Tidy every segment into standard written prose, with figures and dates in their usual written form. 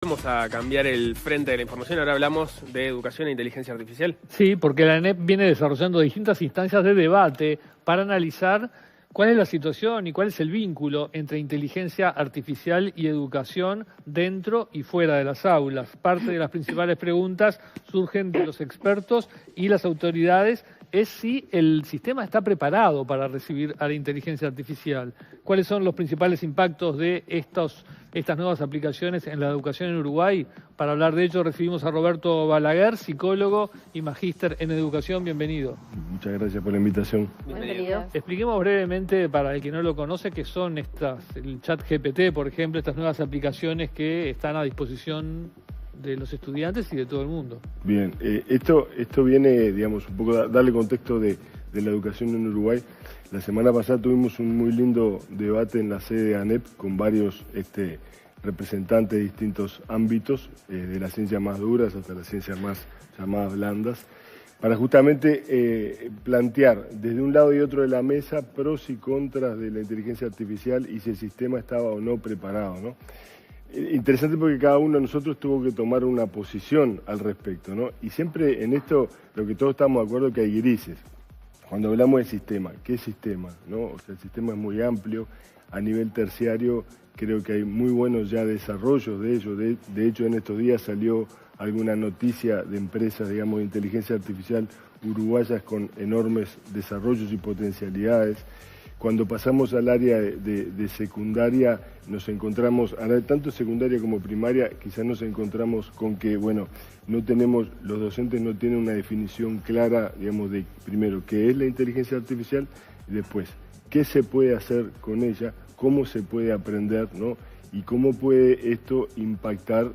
vamos a cambiar el frente de la información. Ahora hablamos de educación e inteligencia artificial. Sí, porque la ANEP viene desarrollando distintas instancias de debate para analizar cuál es la situación y cuál es el vínculo entre inteligencia artificial y educación dentro y fuera de las aulas. Parte de las principales preguntas surgen de los expertos y las autoridades es si el sistema está preparado para recibir a la inteligencia artificial. ¿Cuáles son los principales impactos de estas nuevas aplicaciones en la educación en Uruguay? Para hablar de ello recibimos a Roberto Balaguer, psicólogo y magíster en educación. Bienvenido. Muchas gracias por la invitación. Bienvenido. Expliquemos brevemente, para el que no lo conoce, qué son el ChatGPT, por ejemplo, estas nuevas aplicaciones que están a disposición de los estudiantes y de todo el mundo. Bien, esto viene, digamos, un poco a darle contexto de la educación en Uruguay. La semana pasada tuvimos un muy lindo debate en la sede de ANEP con varios representantes de distintos ámbitos, de las ciencias más duras hasta las ciencias más llamadas blandas, para justamente plantear desde un lado y otro de la mesa pros y contras de la inteligencia artificial y si el sistema estaba o no preparado, ¿no? Interesante porque cada uno de nosotros tuvo que tomar una posición al respecto, ¿no? Y siempre en esto, lo que todos estamos de acuerdo es que hay grises. Cuando hablamos de sistema, ¿qué sistema? ¿No? O sea, el sistema es muy amplio. A nivel terciario creo que hay muy buenos ya desarrollos de ello. De hecho, en estos días salió alguna noticia de empresas, digamos, de inteligencia artificial uruguayas con enormes desarrollos y potencialidades. Cuando pasamos al área de secundaria, nos encontramos, tanto secundaria como primaria, quizás nos encontramos con que, bueno, los docentes no tienen una definición clara, digamos, de primero, qué es la inteligencia artificial y después, qué se puede hacer con ella, cómo se puede aprender, ¿no? Y cómo puede esto impactar,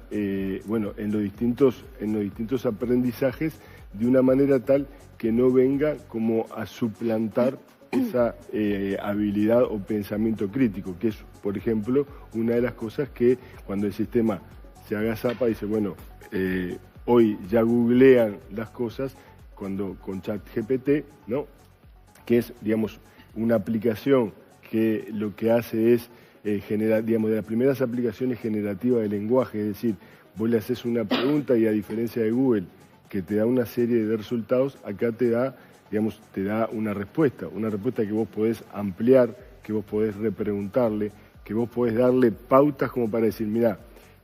bueno, en los distintos aprendizajes de una manera tal que no venga como a suplantar esa habilidad o pensamiento crítico, que es, por ejemplo, una de las cosas que cuando el sistema se agazapa dice, bueno, hoy ya googlean las cosas con ChatGPT, ¿no? Que es, digamos, una aplicación que lo que hace es generar, digamos, de las primeras aplicaciones generativas de lenguaje, es decir, vos le haces una pregunta y a diferencia de Google, que te da una serie de resultados, acá te da una respuesta que vos podés ampliar, que vos podés repreguntarle, que vos podés darle pautas como para decir, mira,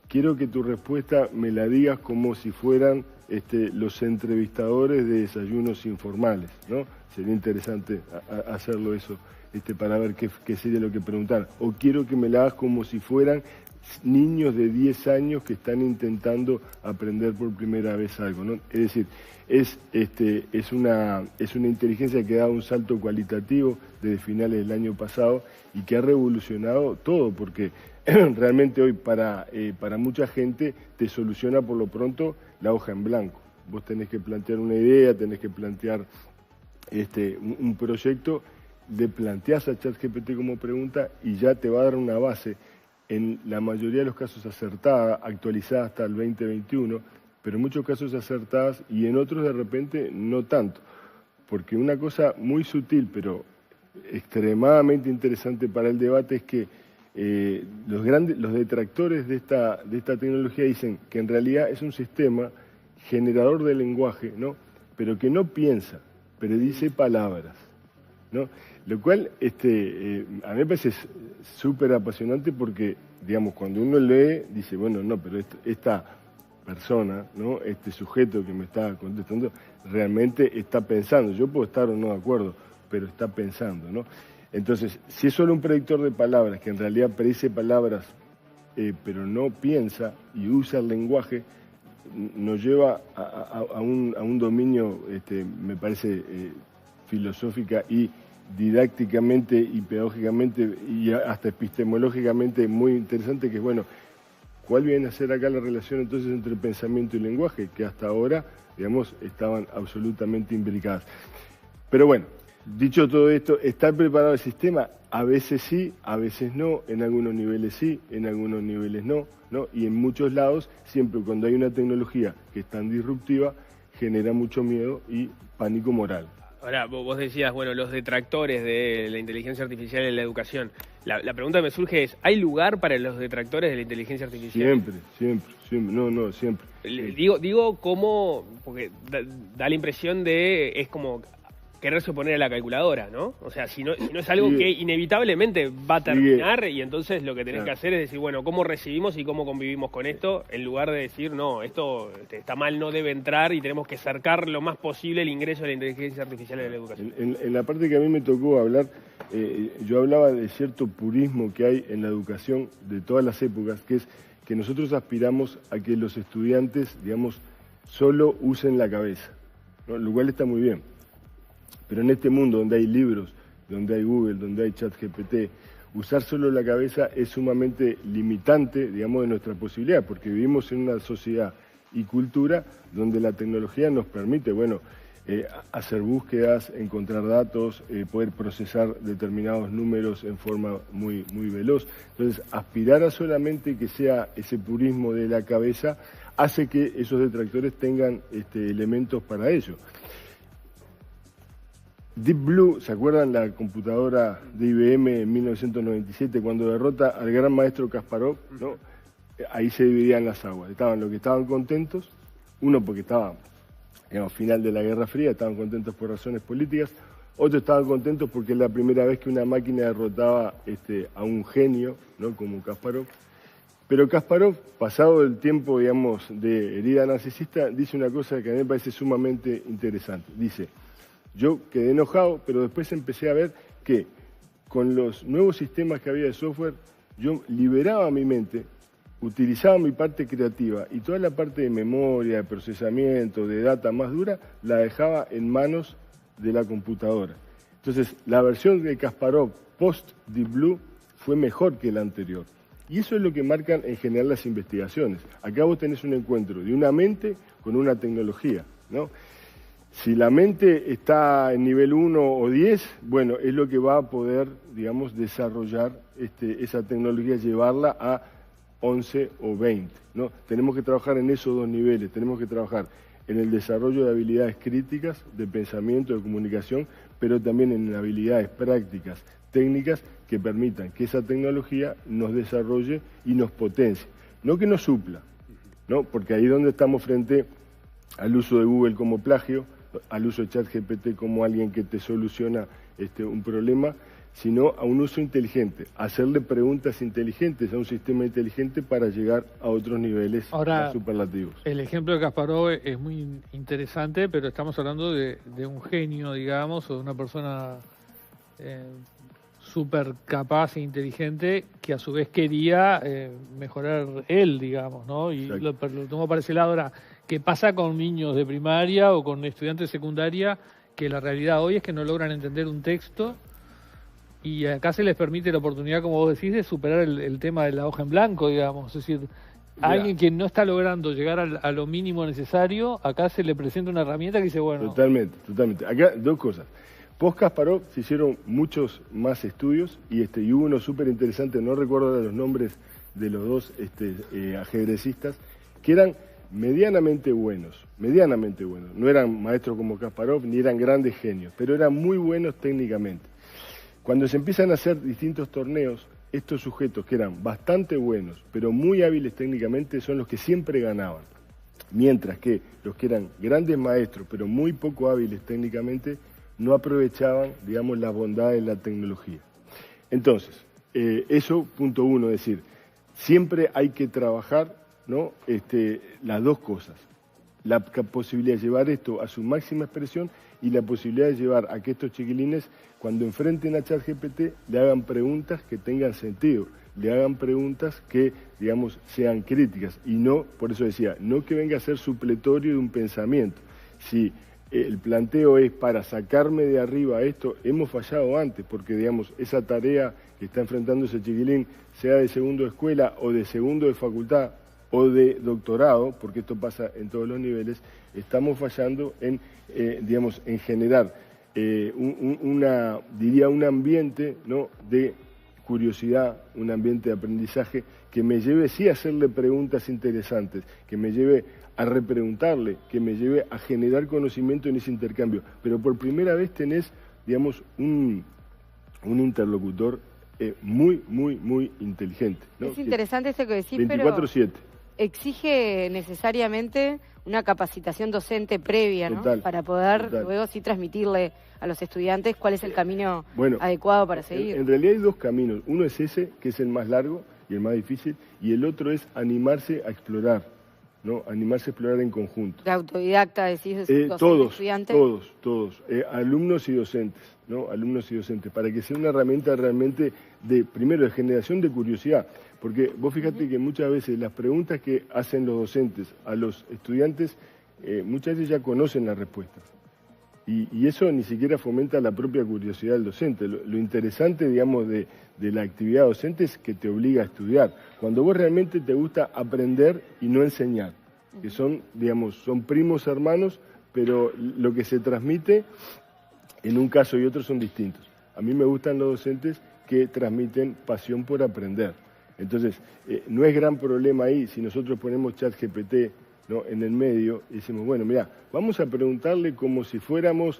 quiero que tu respuesta me la digas como si fueran los entrevistadores de desayunos informales, ¿no? Sería interesante hacerlo eso, para ver qué sería lo que preguntar. O quiero que me la hagas como si fueran niños de 10 años que están intentando aprender por primera vez algo, ¿no? Es decir, es una inteligencia que da un salto cualitativo desde finales del año pasado y que ha revolucionado todo, porque realmente hoy para mucha gente te soluciona por lo pronto la hoja en blanco. Vos tenés que plantear una idea, tenés que plantear un proyecto, le planteás a ChatGPT como pregunta y ya te va a dar una base, en la mayoría de los casos acertada, actualizada hasta el 2021, pero en muchos casos acertadas y en otros de repente no tanto. Porque una cosa muy sutil, pero extremadamente interesante para el debate es que los detractores de esta tecnología dicen que en realidad es un sistema generador de lenguaje, ¿no? Pero que no piensa, pero dice palabras, ¿no? Lo cual a mí me parece súper apasionante porque, digamos, cuando uno lee, dice, bueno, no, pero esta persona, ¿no? Este sujeto que me está contestando, realmente está pensando. Yo puedo estar o no de acuerdo, pero está pensando, ¿no? Entonces, si es solo un predictor de palabras, que en realidad predice palabras, pero no piensa y usa el lenguaje, nos lleva a un dominio, me parece, filosófica y didácticamente y pedagógicamente y hasta epistemológicamente muy interesante, que es, bueno, ¿cuál viene a ser acá la relación entonces entre pensamiento y lenguaje? Que hasta ahora, digamos, estaban absolutamente imbricadas. Pero bueno, dicho todo esto, ¿está preparado el sistema? A veces sí, a veces no, en algunos niveles sí, en algunos niveles no, ¿no? Y en muchos lados, siempre cuando hay una tecnología que es tan disruptiva, genera mucho miedo y pánico moral. Ahora, vos decías, bueno, los detractores de la inteligencia artificial en la educación. La pregunta que me surge es, ¿hay lugar para los detractores de la inteligencia artificial? Siempre. No, siempre. Digo cómo, porque da la impresión de, es como quererse oponer a la calculadora, ¿no? O sea, si no es algo que inevitablemente va a terminar y entonces lo que tenés que hacer es decir, bueno, ¿cómo recibimos y cómo convivimos con esto? En lugar de decir, no, esto está mal, no debe entrar y tenemos que acercar lo más posible el ingreso de la inteligencia artificial en la educación. En la parte que a mí me tocó hablar, yo hablaba de cierto purismo que hay en la educación de todas las épocas, que es que nosotros aspiramos a que los estudiantes, digamos, solo usen la cabeza, ¿no? Lo cual está muy bien. Pero en este mundo donde hay libros, donde hay Google, donde hay ChatGPT, usar solo la cabeza es sumamente limitante, digamos, de nuestra posibilidad, porque vivimos en una sociedad y cultura donde la tecnología nos permite, bueno, hacer búsquedas, encontrar datos, poder procesar determinados números en forma muy veloz. Entonces, aspirar a solamente que sea ese purismo de la cabeza hace que esos detractores tengan elementos para ello. Deep Blue, ¿se acuerdan la computadora de IBM en 1997 cuando derrota al gran maestro Kasparov? ¿No? Ahí se dividían las aguas. Estaban los que estaban contentos, uno porque estaba, digamos, final de la Guerra Fría, estaban contentos por razones políticas, otros estaban contentos porque es la primera vez que una máquina derrotaba a un genio, ¿no? Como Kasparov. Pero Kasparov, pasado el tiempo, digamos, de herida narcisista, dice una cosa que a mí me parece sumamente interesante. Dice: yo quedé enojado, pero después empecé a ver que con los nuevos sistemas que había de software, yo liberaba mi mente, utilizaba mi parte creativa y toda la parte de memoria, de procesamiento, de data más dura, la dejaba en manos de la computadora. Entonces, la versión de Kasparov post-Deep Blue fue mejor que la anterior. Y eso es lo que marcan en general las investigaciones. Acá vos tenés un encuentro de una mente con una tecnología, ¿no? Si la mente está en nivel 1 o 10, bueno, es lo que va a poder, digamos, desarrollar esa tecnología, llevarla a 11 o 20, ¿no? Tenemos que trabajar en esos dos niveles, tenemos que trabajar en el desarrollo de habilidades críticas, de pensamiento, de comunicación, pero también en habilidades prácticas, técnicas, que permitan que esa tecnología nos desarrolle y nos potencie. No que nos supla, ¿no? Porque ahí es donde estamos frente al uso de Google como plagio, al uso de ChatGPT como alguien que te soluciona un problema, sino a un uso inteligente, hacerle preguntas inteligentes a un sistema inteligente para llegar a otros niveles más superlativos. El ejemplo de Kasparov es muy interesante, pero estamos hablando de un genio, digamos, o de una persona súper capaz e inteligente que a su vez quería mejorar él, digamos, ¿no? Y lo tomo para ese lado. Ahora, ¿qué pasa con niños de primaria o con estudiantes de secundaria que la realidad hoy es que no logran entender un texto y acá se les permite la oportunidad, como vos decís, de superar el tema de la hoja en blanco, digamos? Es decir, a alguien que no está logrando llegar a lo mínimo necesario, acá se le presenta una herramienta que dice, bueno... Totalmente. Acá dos cosas. Post-Kasparov se hicieron muchos más estudios y hubo uno súper interesante, no recuerdo los nombres de los dos ajedrecistas, que eran medianamente buenos. No eran maestros como Kasparov ni eran grandes genios, pero eran muy buenos técnicamente. Cuando se empiezan a hacer distintos torneos, estos sujetos que eran bastante buenos, pero muy hábiles técnicamente, son los que siempre ganaban. Mientras que los que eran grandes maestros, pero muy poco hábiles técnicamente, no aprovechaban, digamos, las bondades de la tecnología. Entonces, eso, punto uno, es decir, siempre hay que trabajar, ¿no? Las dos cosas. La posibilidad de llevar esto a su máxima expresión y la posibilidad de llevar a que estos chiquilines, cuando enfrenten a ChatGPT, le hagan preguntas que tengan sentido, le hagan preguntas que, digamos, sean críticas y no, por eso decía, no que venga a ser supletorio de un pensamiento. Si el planteo es para sacarme de arriba esto, hemos fallado antes, porque, digamos, esa tarea que está enfrentando ese chiquilín, sea de segundo de escuela o de segundo de facultad o de doctorado, porque esto pasa en todos los niveles, estamos fallando en, digamos, en generar un ambiente, ¿no?, de curiosidad, un ambiente de aprendizaje que me lleve sí a hacerle preguntas interesantes, que me lleve a repreguntarle, que me lleve a generar conocimiento en ese intercambio. Pero por primera vez tenés, digamos, un interlocutor muy, muy, muy inteligente, ¿no? Es interesante esto que decís, 24/7. pero exige necesariamente una capacitación docente previa, ¿no? Total, Para poder total. luego sí transmitirle a los estudiantes cuál es el camino Bueno, adecuado para seguir. En realidad hay dos caminos. Uno es ese, que es el más largo y el más difícil, y el otro es animarse a explorar, ¿no? Animarse a explorar en conjunto. De autodidacta, decís, docente, Todos, estudiante. todos, alumnos y docentes, ¿no? Alumnos y docentes, para que sea una herramienta realmente primero, de generación de curiosidad, porque vos fíjate que muchas veces las preguntas que hacen los docentes a los estudiantes, muchas veces ya conocen las respuestas. Y eso ni siquiera fomenta la propia curiosidad del docente. Lo interesante, digamos, de la actividad docente es que te obliga a estudiar. Cuando vos realmente te gusta aprender y no enseñar, que son, digamos, son primos hermanos, pero lo que se transmite en un caso y otro son distintos. A mí me gustan los docentes que transmiten pasión por aprender. Entonces, no es gran problema ahí si nosotros ponemos ChatGPT, ¿no?, en el medio y decimos, bueno, mira, vamos a preguntarle como si fuéramos,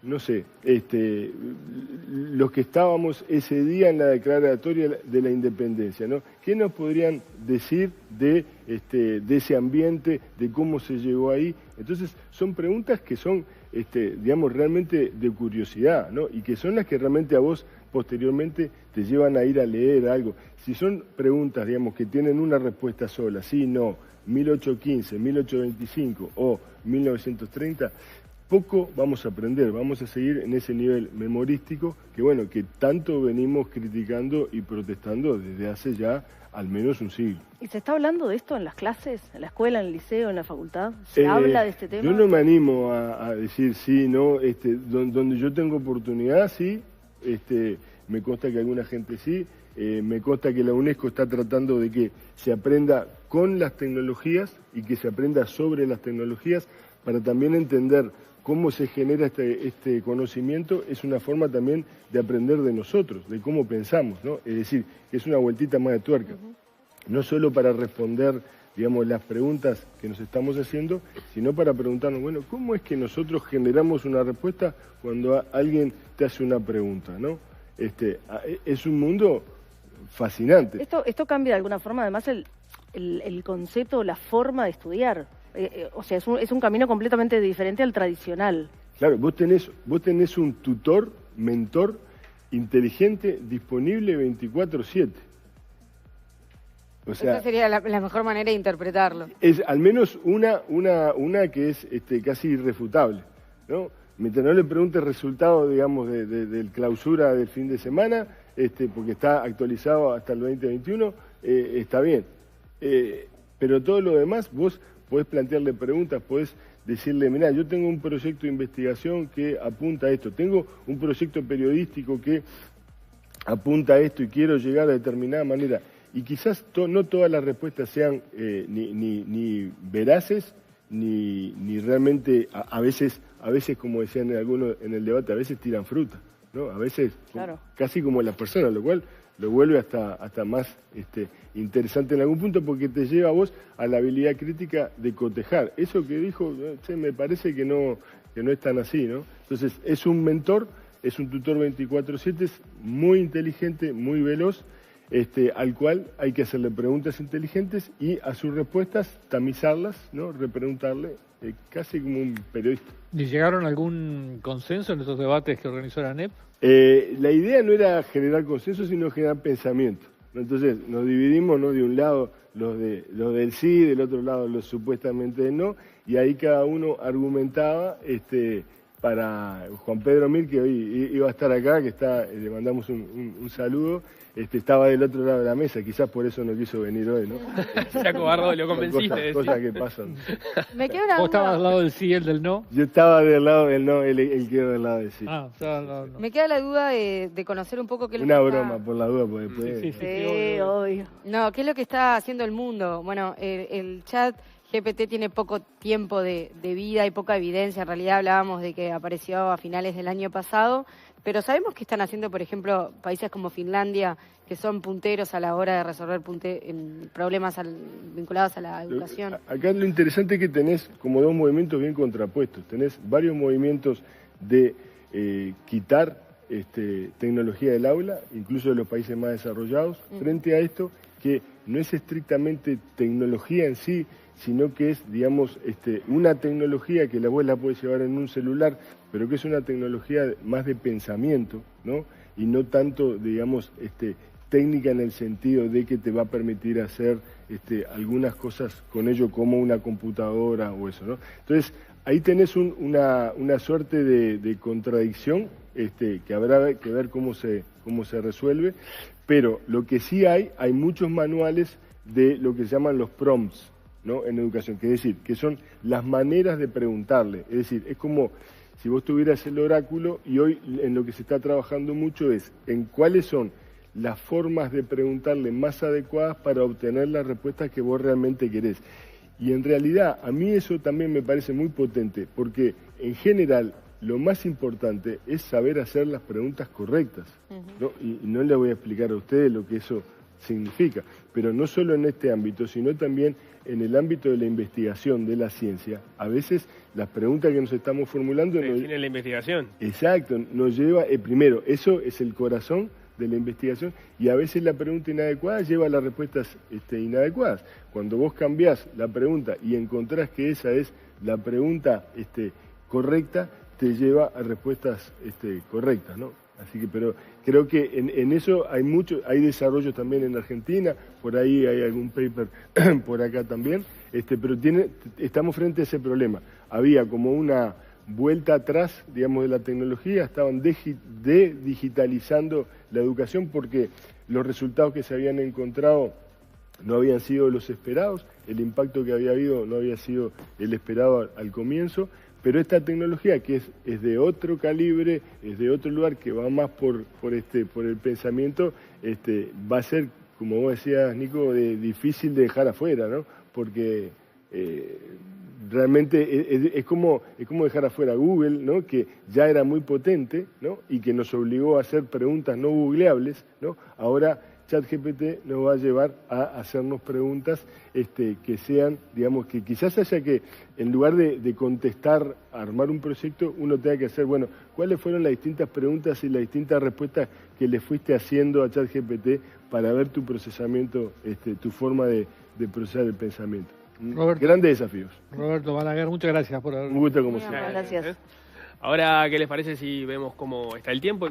no sé, los que estábamos ese día en la declaratoria de la independencia, ¿no? ¿Qué nos podrían decir de ese ambiente, de cómo se llegó ahí? Entonces, son preguntas que son, digamos, realmente de curiosidad, ¿no? Y que son las que realmente a vos posteriormente te llevan a ir a leer algo. Si son preguntas, digamos, que tienen una respuesta sola, sí, no, 1815, 1825 o 1930, poco vamos a aprender, vamos a seguir en ese nivel memorístico que, bueno, que tanto venimos criticando y protestando desde hace ya al menos un siglo. ¿Y se está hablando de esto en las clases, en la escuela, en el liceo, en la facultad? ¿Se habla de este tema? Yo no me animo a decir sí, no, donde yo tengo oportunidad, sí, me consta que alguna gente sí, me consta que la UNESCO está tratando de que se aprenda con las tecnologías y que se aprenda sobre las tecnologías para también entender cómo se genera este conocimiento. Es una forma también de aprender de nosotros, de cómo pensamos, ¿no? Es decir, es una vueltita más de tuerca. No solo para responder, digamos, las preguntas que nos estamos haciendo, sino para preguntarnos, bueno, ¿cómo es que nosotros generamos una respuesta cuando alguien te hace una pregunta, ¿no? Es un mundo fascinante. Esto cambia de alguna forma, además, el concepto, la forma de estudiar. O sea, es un camino completamente diferente al tradicional. Claro, vos tenés un tutor, mentor, inteligente, disponible 24/7. O sea, esa sería la mejor manera de interpretarlo. Es al menos una que es casi irrefutable, ¿no? Mientras no le preguntes resultado, digamos, del clausura del fin de semana, porque está actualizado hasta el 2021, está bien. Pero todo lo demás, vos podés plantearle preguntas, podés decirle, mirá, yo tengo un proyecto de investigación que apunta a esto, tengo un proyecto periodístico que apunta a esto y quiero llegar de determinada manera. Y quizás no todas las respuestas sean ni veraces, ni realmente, a veces, como decían algunos en el debate, a veces tiran fruta, ¿no? A veces, claro, casi como las personas, lo cual lo vuelve hasta más interesante en algún punto, porque te lleva a vos a la habilidad crítica de cotejar. Eso que dijo, me parece que no es tan así, ¿no? Entonces, es un mentor, es un tutor 24/7, es muy inteligente, muy veloz, al cual hay que hacerle preguntas inteligentes y a sus respuestas tamizarlas, ¿no? Repreguntarle, casi como un periodista. ¿Y llegaron a algún consenso en estos debates que organizó la ANEP? La idea no era generar consenso, sino generar pensamiento, ¿no? Entonces nos dividimos, ¿no? De un lado los del sí, del otro lado los supuestamente del no, y ahí cada uno argumentaba, para Juan Pedro Mir, que hoy iba a estar acá, que le mandamos un saludo, estaba del otro lado de la mesa, quizás por eso no quiso venir hoy, ¿no? Se acobardó, lo convenciste. Cosas que pasan. Me queda una ¿Vos estabas duda. al lado del sí y el del no? Yo estaba del lado del no, él quedó del lado del sí. Estaba al lado del no. Me queda la duda de conocer un poco qué es lo Una que broma, por la duda, porque después... Sí, obvio. No, ¿qué es lo que está haciendo el mundo? Bueno, el chat GPT tiene poco tiempo de vida y poca evidencia. En realidad hablábamos de que apareció a finales del año pasado, pero sabemos que están haciendo, por ejemplo, países como Finlandia, que son punteros a la hora de resolver problemas vinculados a la educación. Acá lo interesante es que tenés como dos movimientos bien contrapuestos. Tenés varios movimientos de quitar tecnología del aula, incluso de los países más desarrollados, frente a esto que no es estrictamente tecnología en sí, sino que es, digamos, una tecnología que vos la podés llevar en un celular, pero que es una tecnología más de pensamiento, ¿no? Y no tanto, digamos, técnica en el sentido de que te va a permitir hacer algunas cosas con ello como una computadora o eso, ¿no? Entonces, ahí tenés una suerte de contradicción que habrá que ver cómo se resuelve, pero lo que sí hay muchos manuales de lo que se llaman los prompts, ¿no? En educación, que es decir, que son las maneras de preguntarle, es decir, es como si vos tuvieras el oráculo y hoy en lo que se está trabajando mucho es en cuáles son las formas de preguntarle más adecuadas para obtener las respuestas que vos realmente querés. Y en realidad a mí eso también me parece muy potente, porque en general lo más importante es saber hacer las preguntas correctas, ¿no? Y no le voy a explicar a ustedes lo que eso significa, pero no solo en este ámbito, sino también en el ámbito de la investigación, de la ciencia. A veces las preguntas que nos estamos formulando... Define la investigación. Exacto, nos lleva, primero, eso es el corazón de la investigación, y a veces la pregunta inadecuada lleva a las respuestas inadecuadas. Cuando vos cambiás la pregunta y encontrás que esa es la pregunta correcta, te lleva a respuestas correctas, ¿no? Así que, pero creo que en eso hay desarrollos también en Argentina, por ahí hay algún paper por acá también, pero estamos frente a ese problema. Había como una vuelta atrás, digamos, de la tecnología, estaban digitalizando la educación porque los resultados que se habían encontrado no habían sido los esperados, el impacto que había habido no había sido el esperado al comienzo, pero esta tecnología que es de otro calibre, es de otro lugar, que va más por el pensamiento, va a ser, como vos decías, Nico, difícil de dejar afuera, ¿no? Porque realmente es como dejar afuera Google, ¿no? Que ya era muy potente, ¿no? Y que nos obligó a hacer preguntas no googleables, ¿no? Ahora ChatGPT nos va a llevar a hacernos preguntas que sean, digamos, que quizás haya que, en lugar de contestar, armar un proyecto, uno tenga que hacer, bueno, ¿cuáles fueron las distintas preguntas y las distintas respuestas que le fuiste haciendo a ChatGPT para ver tu procesamiento, tu forma de procesar el pensamiento? Roberto, grandes desafíos. Roberto Balaguer, muchas gracias por haber... Un gusto como siempre. Gracias. Ahora, ¿qué les parece si vemos cómo está el tiempo?